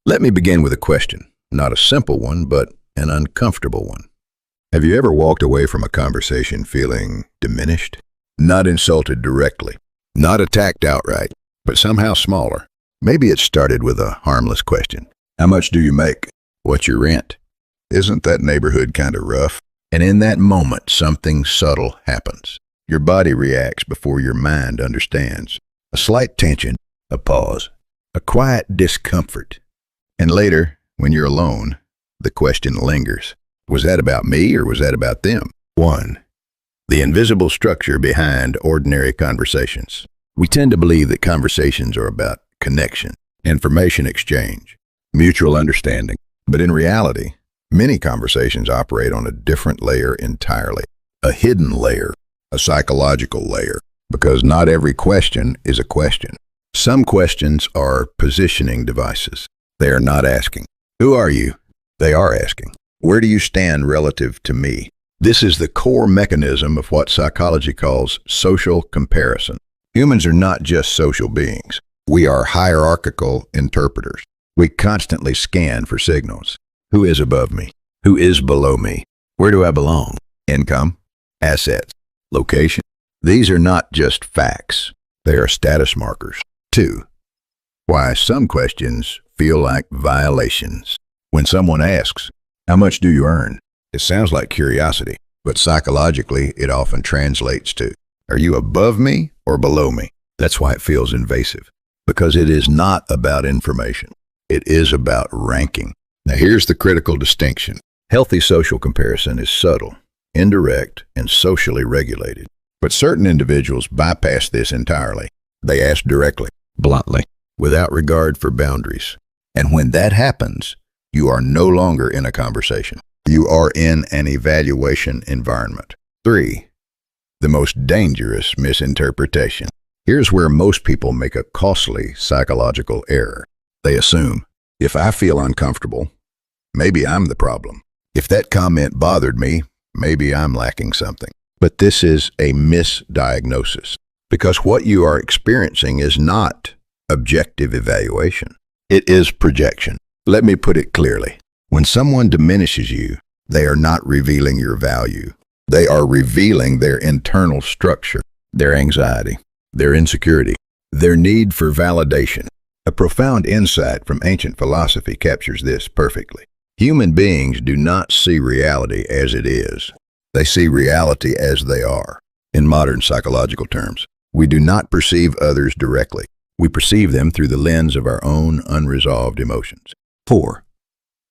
Let me begin with a question, not a simple one, but an uncomfortable one. Have you ever walked away from a conversation feeling diminished? Not insulted directly, not attacked outright, but somehow smaller. Maybe it started with a harmless question. How much do you make? What's your rent? Isn't that neighborhood kind of rough? And in that moment, something subtle happens. Your body reacts before your mind understands. A slight tension, a pause, a quiet discomfort. And later, when you're alone, the question lingers. Was that about me or was that about them? 1. The invisible structure behind ordinary conversations. We tend to believe that conversations are about connection, information exchange, mutual understanding. But in reality, many conversations operate on a different layer entirely. A hidden layer, a psychological layer, because not every question is a question. Some questions are positioning devices. They are not asking, "Who are you?" They are asking, "Where do you stand relative to me?" This is the core mechanism of what psychology calls social comparison. Humans are not just social beings. We are hierarchical interpreters. We constantly scan for signals. Who is above me? Who is below me? Where do I belong? Income, assets, location. These are not just facts. They are status markers. 2. Why some questions feel like violations. When someone asks, "How much do you earn?" It sounds like curiosity, but psychologically it often translates to, "Are you above me or below me?" That's why it feels invasive, because it is not about information. It is about ranking. Now here's the critical distinction. Healthy social comparison is subtle, indirect, and socially regulated. But certain individuals bypass this entirely. They ask directly, bluntly, without regard for boundaries. And when that happens, you are no longer in a conversation. You are in an evaluation environment. 3. The most dangerous misinterpretation. Here's where most people make a costly psychological error. They assume, if I feel uncomfortable, maybe I'm the problem. If that comment bothered me, maybe I'm lacking something. But this is a misdiagnosis, because what you are experiencing is not objective evaluation. It is projection. Let me put it clearly. When someone diminishes you, they are not revealing your value. They are revealing their internal structure, their anxiety, their insecurity, their need for validation. A profound insight from ancient philosophy captures this perfectly. Human beings do not see reality as it is. They see reality as they are. In modern psychological terms, we do not perceive others directly. We perceive them through the lens of our own unresolved emotions. 4.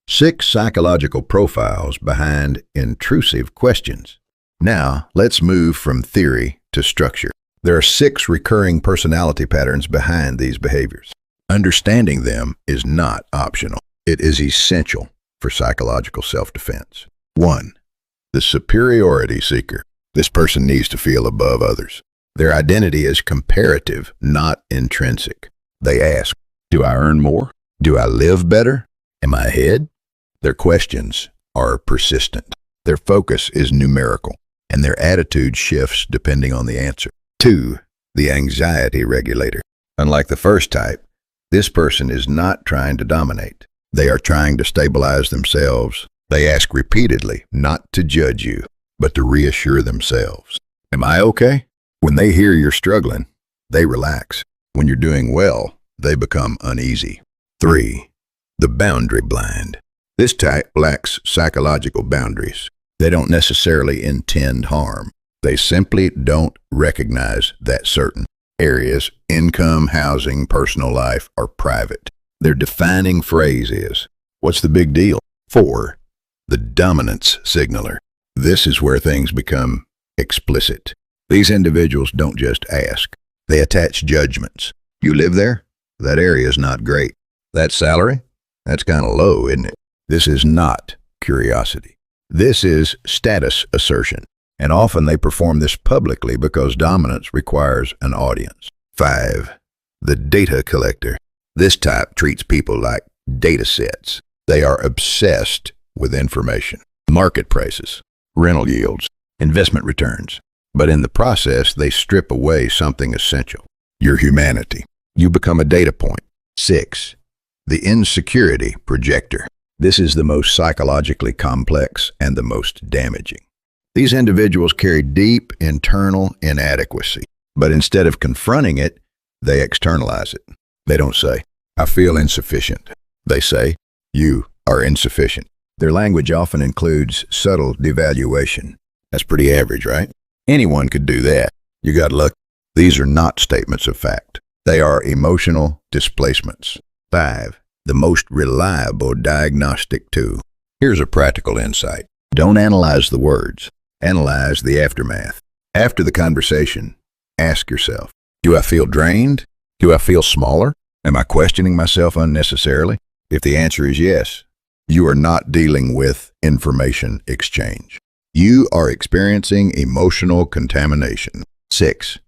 6 psychological profiles behind intrusive questions. Now, let's move from theory to structure. There are 6 recurring personality patterns behind these behaviors. Understanding them is not optional. It is essential for psychological self-defense. 1. The superiority seeker. This person needs to feel above others. Their identity is comparative, not intrinsic. They ask, do I earn more? Do I live better? Am I ahead? Their questions are persistent. Their focus is numerical, and their attitude shifts depending on the answer. 2. The anxiety regulator. Unlike the first type, this person is not trying to dominate. They are trying to stabilize themselves. They ask repeatedly, not to judge you, but to reassure themselves. Am I okay? When they hear you're struggling, they relax. When you're doing well, they become uneasy. 3. The boundary blind. This type lacks psychological boundaries. They don't necessarily intend harm. They simply don't recognize that certain areas, income, housing, personal life, are private. Their defining phrase is, "What's the big deal?" 4. The dominance signaler. This is where things become explicit. These individuals don't just ask. They attach judgments. You live there? That area is not great. That salary? That's kind of low, isn't it? This is not curiosity. This is status assertion. And often they perform this publicly because dominance requires an audience. 5. The data collector. This type treats people like data sets. They are obsessed with information, market prices, rental yields, investment returns. But in the process, they strip away something essential, your humanity. You become a data point. 6. the insecurity projector. This is the most psychologically complex and the most damaging. These individuals carry deep internal inadequacy, but instead of confronting it, they externalize it. They don't say, "I feel insufficient." They say, "You are insufficient." Their language often includes subtle devaluation. That's pretty average, right? Anyone could do that. You got luck. These are not statements of fact. They are emotional displacements. 5. The most reliable diagnostic tool. Here's a practical insight. Don't analyze the words. Analyze the aftermath. After the conversation, ask yourself, do I feel drained? Do I feel smaller? Am I questioning myself unnecessarily? If the answer is yes, you are not dealing with information exchange. You are experiencing emotional contamination. 6.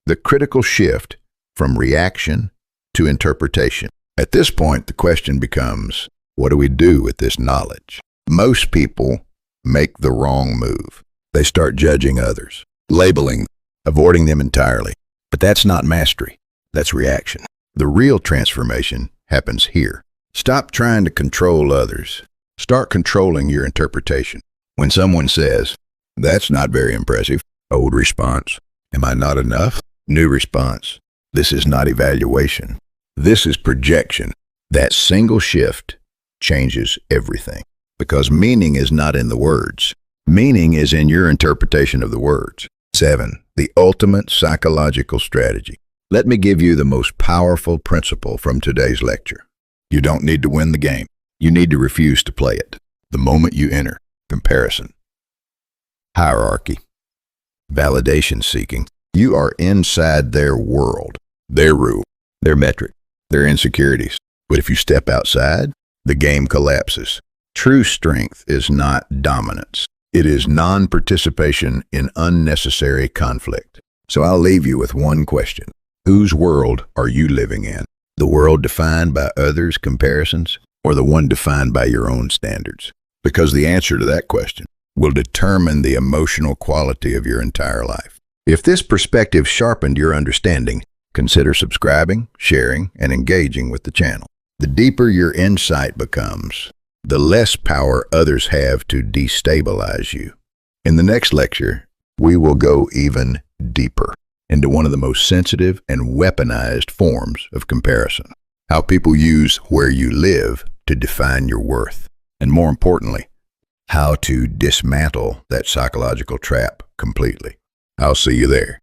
The critical shift from reaction to interpretation. At this point, the question becomes, what do we do with this knowledge? Most people make the wrong move. They start judging others, labeling, avoiding them entirely. But that's not mastery. That's reaction. The real transformation happens here. Stop trying to control others. Start controlling your interpretation. When someone says, "That's not very impressive," old response, "Am I not enough?" New response, "This is not evaluation. This is projection." That single shift changes everything. Because meaning is not in the words. Meaning is in your interpretation of the words. 7. The ultimate psychological strategy. Let me give you the most powerful principle from today's lecture. You don't need to win the game. You need to refuse to play it. The moment you enter comparison, hierarchy, validation seeking, you are inside their world, their rule, their metric, their insecurities. But if you step outside, the game collapses. True strength is not dominance. It is non-participation in unnecessary conflict. So I'll leave you with one question. Whose world are you living in? The world defined by others' comparisons, or the one defined by your own standards? Because the answer to that question will determine the emotional quality of your entire life. If this perspective sharpened your understanding, consider subscribing, sharing, and engaging with the channel. The deeper your insight becomes, the less power others have to destabilize you. In the next lecture, we will go even deeper into one of the most sensitive and weaponized forms of comparison. How people use where you live to define your worth. And more importantly, how to dismantle that psychological trap completely. I'll see you there.